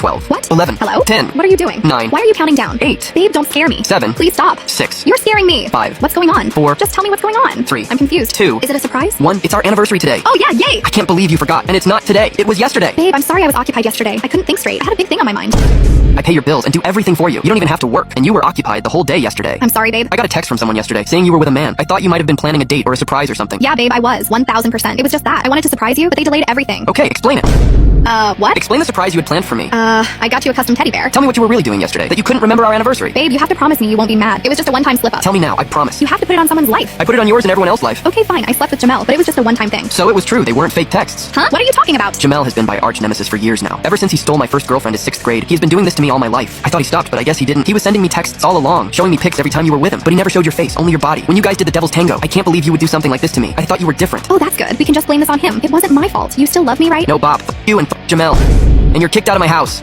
12. What? 11. Hello? 10. What are you doing? 9. Why are you counting down? 8. Babe, don't scare me. 7. Please stop. 6. You're scaring me. 5. What's going on? 4. Just tell me what's going on. 3. I'm confused. 2. Is it a surprise? 1. It's our anniversary today. Oh yeah, yay! I can't believe you forgot. And it's not today. It was yesterday. Babe, I'm sorry I was occupied yesterday. I couldn't think straight. I had a big thing on my mind. I pay your bills and do everything for you. You don't even have to work. And you were occupied the whole day yesterday. I'm sorry, babe. I got a text from someone yesterday saying you were with a man. I thought you might have been planning a date or a surprise or something. Yeah, babe, I was. 1000%. It was just that. I wanted to surprise you, but they delayed everything. Okay, explain it. What? Explain the surprise you had planned for me. I got you a custom teddy bear. Tell me what you were really doing yesterday. That you couldn't remember our anniversary. Babe, you have to promise me you won't be mad. It was just a one-time slip-up. Tell me now. I promise. You have to put it on someone's life. I put it on yours and everyone else's life. Okay, fine. I slept with Jamel, but it was just a one-time thing. So it was true. They weren't fake texts. Huh? What are you talking about? Jamel has been my arch nemesis for years now. Ever since he stole my first girlfriend in 6th grade, he's been doing this to me all my life. I thought he stopped, but I guess he didn't. He was sending me texts all along, showing me pics every time you were with him, but he never showed your face, only your body. When you guys did the devil's tango, I can't believe you would do something like this to me. I thought you were different. Oh, that's good. We can just blame this on him. It wasn't my fault. You still love me, right? No, Bob. F you and Jamel. And you're kicked out of my house.